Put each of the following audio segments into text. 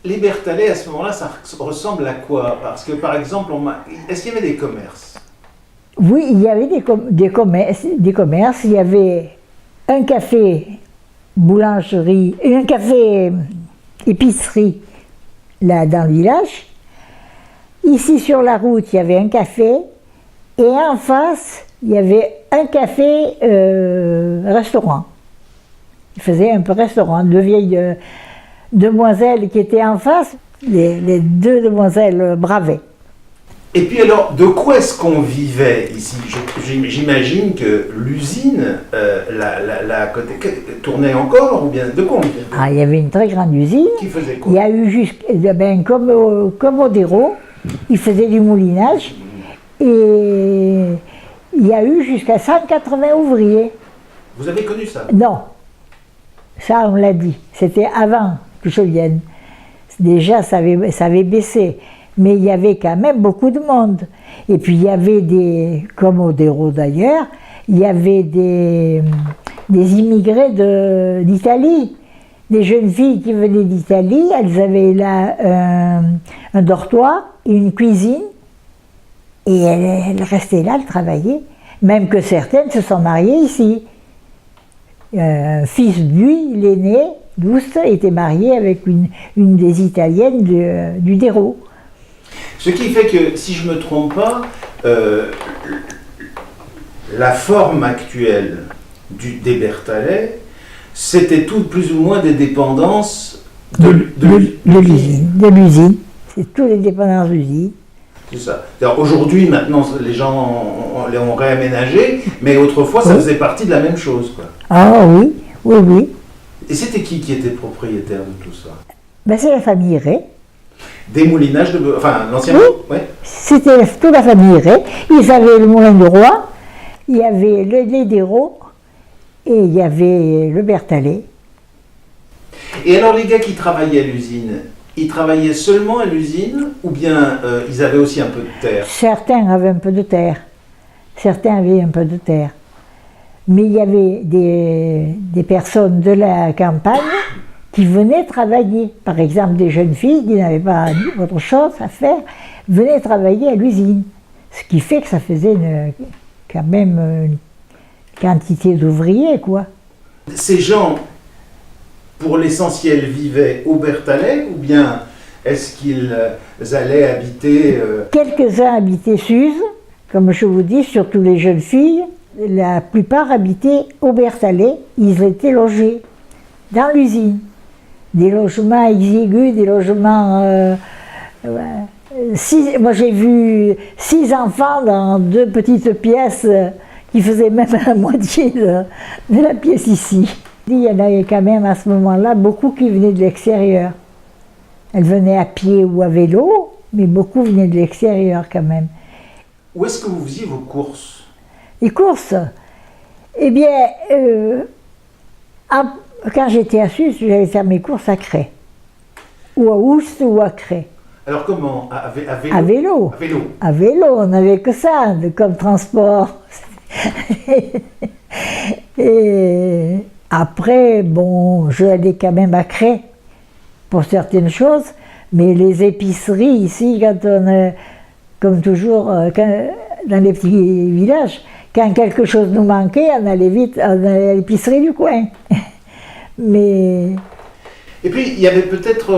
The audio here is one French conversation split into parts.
Les Berthallet, à ce moment-là, ça ressemble à quoi? Parce que, par exemple, est-ce qu'il y avait des commerces? Oui, il y avait des commerces. Il y avait un café boulangerie, un café épicerie là dans le village. Ici sur la route, il y avait un café. Et en face, il y avait un café restaurant. Il faisait un peu restaurant. Deux vieilles demoiselles qui étaient en face, les deux demoiselles bravaient. Et puis alors, de quoi est-ce qu'on vivait ici? J'imagine que l'usine, tournait encore, ou bien de quoi on vivait? Ah, il y avait une très grande usine. Qui faisait quoi? Il y a eu comme au Dérault, il faisait du moulinage. Et il y a eu jusqu'à 180 ouvriers. Vous avez connu ça? Non. Ça, on l'a dit. C'était avant que je vienne. Déjà, ça avait baissé. Mais il y avait quand même beaucoup de monde. Et puis il y avait comme au Dérault d'ailleurs, il y avait des immigrés d'Italie. Des jeunes filles qui venaient d'Italie, elles avaient là un dortoir et une cuisine. Et elles restaient là, elles travaillaient. Même que certaines se sont mariées ici. Un fils, lui, l'aîné, Douste, était marié avec une des Italiennes du Dérault. Ce qui fait que, si je ne me trompe pas, la forme actuelle des Berthallet, c'était tout plus ou moins des dépendances de l'usine. C'est toutes les dépendances d'usine. C'est ça. Aujourd'hui, maintenant, les gens ont réaménagé, mais autrefois, ça faisait partie de la même chose, quoi. Ah oui, oui, oui. Et c'était qui était propriétaire de tout ça? Ben, c'est la famille Ray. Des moulinages de... Enfin, l'ancien... Oui, ouais. C'était toute la famille Ray. Ils avaient le moulin du roi, il y avait les Dérault, et il y avait le Berthallet. Et alors, les gars qui travaillaient à l'usine, ils travaillaient seulement à l'usine, ou bien ils avaient aussi un peu de terre? Certains avaient un peu de terre. Certains avaient un peu de terre. Mais il y avait des personnes de la campagne qui venaient travailler. Par exemple, des jeunes filles qui n'avaient pas autre chose à faire, venaient travailler à l'usine. Ce qui fait que ça faisait quand même une quantité d'ouvriers, quoi. Ces gens, pour l'essentiel, vivaient au Berthallet, ou bien est-ce qu'ils allaient habiter... Quelques-uns habitaient Suse, comme je vous dis, surtout les jeunes filles. La plupart habitaient au Berthallet, ils étaient logés dans l'usine. Des logements exigus, des logements... moi j'ai vu 6 enfants dans 2 petites pièces qui faisaient même la moitié de la pièce ici. Il y en avait quand même à ce moment-là beaucoup qui venaient de l'extérieur. Elles venaient à pied ou à vélo, mais beaucoup venaient de l'extérieur quand même. Où est-ce que vous faisiez vos courses? Les courses, eh bien, quand j'étais à Suse, j'allais faire mes courses à Cray, ou à Oust ou à Cray. Alors comment? À vélo? À vélo. À vélo. À vélo, on n'avait que ça comme transport. Et après, bon, je allais quand même à Cray pour certaines choses, mais les épiceries ici, quand on, comme toujours, dans les petits villages, quand quelque chose nous manquait, on allait vite à l'épicerie du coin. Mais... Et puis, il y avait peut-être...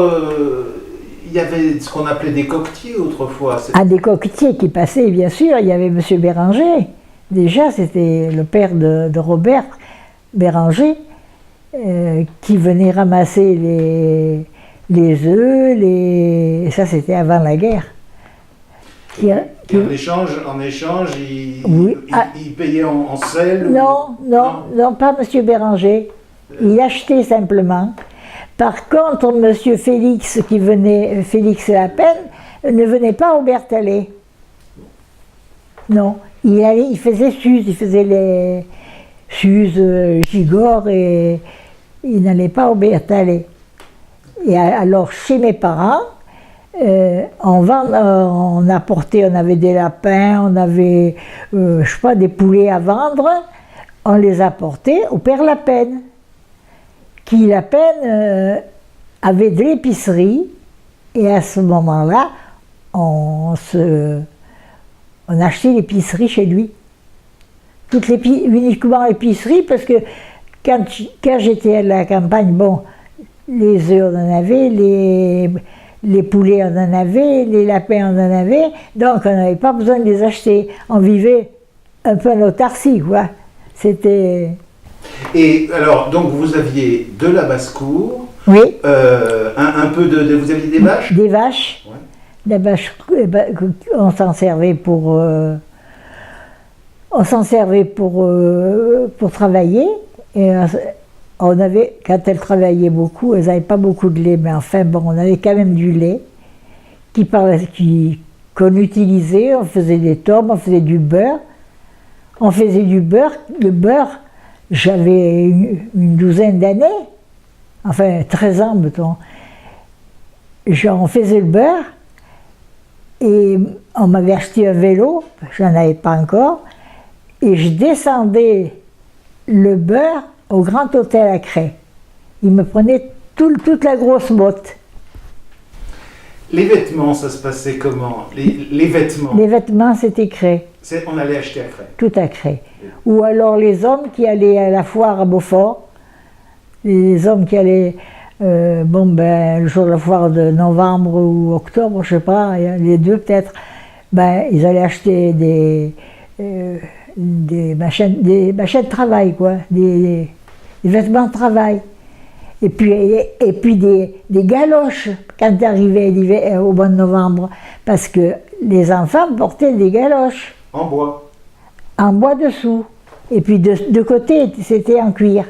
il y avait ce qu'on appelait des coquetiers autrefois. Ah, des coquetiers qui passaient, bien sûr. Il y avait M. Béranger. Déjà, c'était le père de Robert Béranger, qui venait ramasser les œufs, ça c'était avant la guerre. En échange, il payait en sel? Non, pas M. Béranger. Il achetait simplement. Par contre, M. Félix, Félix Lapen, ne venait pas au Berthallet. Non, il faisait Suse, il faisait les Suse, Gigord, et il n'allait pas au Berthallet. Et alors, chez mes parents, on apportait, on avait des lapins, on avait, je sais pas, des poulets à vendre, on les apportait au père Lapen, qui Lapen avait de l'épicerie, Et à ce moment-là, on achetait l'épicerie chez lui. Uniquement l'épicerie, parce que quand j'étais à la campagne, bon, les œufs on en avait, les poulets on en avait, les lapins on en avait, donc on n'avait pas besoin de les acheter. On vivait un peu en autarcie, quoi. C'était... Et alors, donc vous aviez de la basse-cour, Oui, un peu vous aviez des vaches? des vaches. Ouais. Des vaches, on s'en servait pour... pour travailler. Et on avait, quand elles travaillaient beaucoup, elles n'avaient pas beaucoup de lait, mais enfin bon, on avait quand même du lait qu'on utilisait, on faisait des torbes, on faisait du beurre. On faisait du beurre. Le beurre, j'avais une douzaine d'années, enfin 13 ans, mettons. On faisait le beurre et on m'avait acheté un vélo, j'en avais pas encore, et je descendais le beurre au Grand Hôtel à Cray. Il me prenait toute la grosse botte. Les vêtements, ça se passait comment? Les vêtements, Les vêtements, c'était Cray, on allait acheter à Cray. tout à Cray. Ou alors les hommes qui allaient à la foire à Beaufort, les hommes qui allaient, le jour de la foire de novembre ou octobre, je sais pas, les deux peut-être, ils allaient acheter des machins de travail, quoi, des vêtements de travail. Et puis des galoches quand arrivait au mois de novembre, parce que les enfants portaient des galoches. En bois. En bois dessous. Et puis de côté, c'était en cuir.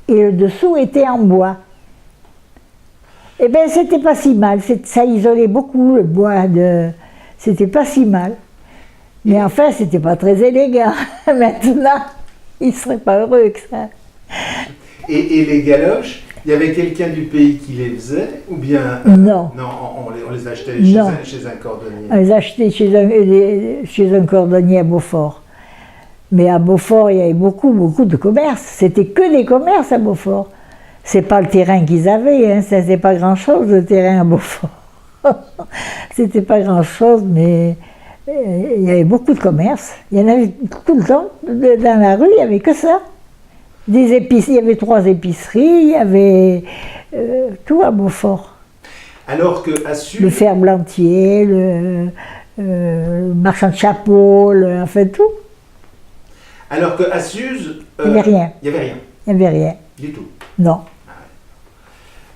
Et le dessous était en bois. Eh bien, c'était pas si mal. Ça isolait beaucoup le bois. C'était pas si mal. Mais enfin, c'était pas très élégant. Maintenant, ils seraient pas heureux que ça. Et les galoches, il y avait quelqu'un du pays qui les faisait, ou bien... Non. Non, on les achetait Non. chez un cordonnier. On les achetait chez un cordonnier à Beaufort. Mais à Beaufort, il y avait beaucoup de commerces. C'était que des commerces à Beaufort. C'est pas le terrain qu'ils avaient, hein. Ça, c'est pas grand-chose, le terrain à Beaufort. C'était pas grand-chose, mais il y avait beaucoup de commerces. Il y en avait tout le temps. Dans la rue, il n'y avait que ça. Des épiceries, il y avait 3 épiceries, il y avait tout à Beaufort. Alors qu'à Sud... Le ferblantier, le marchand de chapeaux, enfin tout. Alors qu'à Suse... Il n'y avait rien. Il n'y avait rien. Il n'y avait rien. Du tout. Non.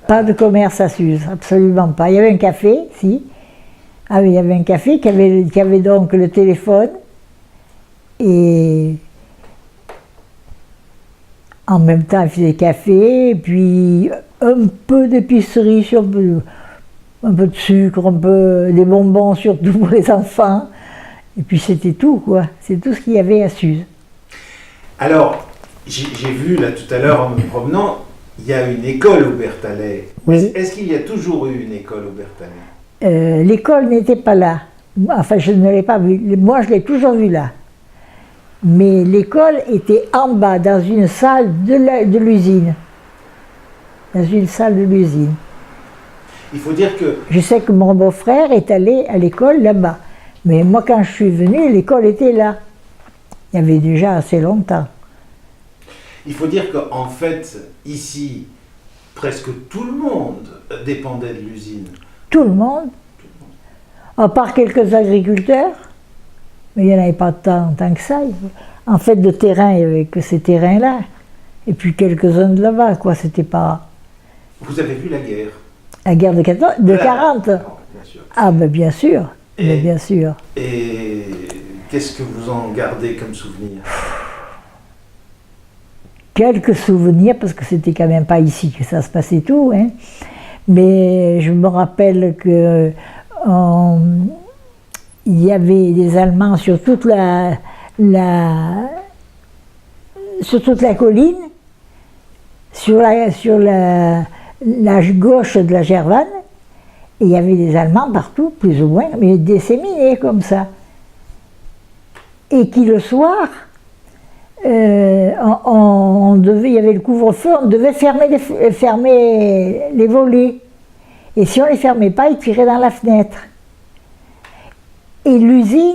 Pas de commerce à Suse, absolument pas. Il y avait un café, si. Ah oui, il y avait un café qui avait donc le téléphone. Et en même temps, il faisait café, et puis un peu d'épicerie, un peu de sucre, des bonbons surtout pour les enfants. Et puis c'était tout, quoi. C'est tout ce qu'il y avait à Suse. Alors, j'ai vu là tout à l'heure en me promenant, il y a une école au Berthallet. Oui. Est-ce qu'il y a toujours eu une école au Berthallet? L'école n'était pas là. Enfin, je ne l'ai pas vue. Moi, je l'ai toujours vue là. Mais l'école était en bas, dans une salle de l'usine. Dans une salle de l'usine. Il faut dire que... Je sais que mon beau-frère est allé à l'école là-bas. Mais moi, quand je suis venue, l'école était là. Il y avait déjà assez longtemps. Il faut dire qu'en fait, ici, presque tout le monde dépendait de l'usine. Tout le monde, à part quelques agriculteurs, mais il n'y en avait pas tant que ça. En fait, de terrain, il n'y avait que ces terrains-là. Et puis quelques-uns de là-bas, quoi. C'était pas... Vous avez vu la guerre? La guerre de 40. Bien sûr. Ah, ben bien sûr. Mais bien sûr. Et qu'est-ce que vous en gardez comme souvenir? Quelques souvenirs, parce que c'était quand même pas ici que ça se passait tout, hein. Mais je me rappelle que il y avait des Allemands sur toute la colline, sur la gauche de la Gervanne, et il y avait des Allemands partout, plus ou moins, mais disséminés comme ça. Et qui le soir, il y avait le couvre-feu, on devait fermer les volets. Et si on ne les fermait pas, ils tiraient dans la fenêtre. Et l'usine,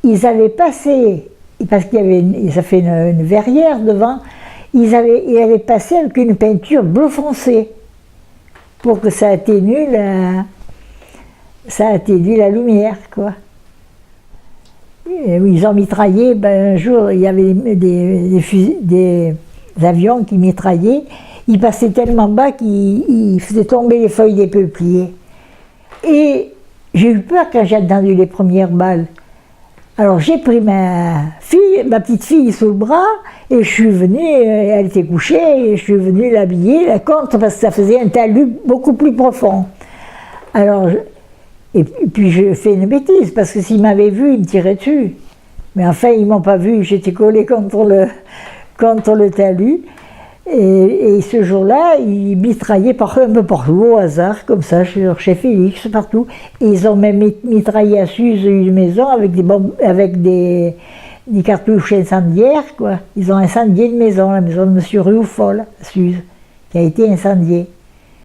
ils avaient passé, parce qu'il y avait, ça fait une verrière devant, ils avaient passé avec une peinture bleu foncé pour que ça atténue la lumière, quoi. Et ils ont mitraillé, un jour il y avait des avions qui mitraillaient, ils passaient tellement bas qu'ils faisaient tomber les feuilles des peupliers. Et j'ai eu peur quand j'ai entendu les premières balles. Alors j'ai pris ma petite fille sous le bras, et je suis venue, elle était couchée, et je suis venue l'habiller, la contre, parce que ça faisait un talus beaucoup plus profond. Alors, et puis j'ai fait une bêtise, parce que s'ils m'avaient vu, ils me tiraient dessus. Mais enfin, ils ne m'ont pas vu, j'étais collée contre le talus. Et ce jour-là, ils mitraillaient un peu partout, au hasard, comme ça, chez Félix, partout. Et ils ont même mitraillé à Suse une maison avec des cartouches incendiaires, quoi. Ils ont incendié une maison, la maison de M. Rioufol, à Suse, qui a été incendiée.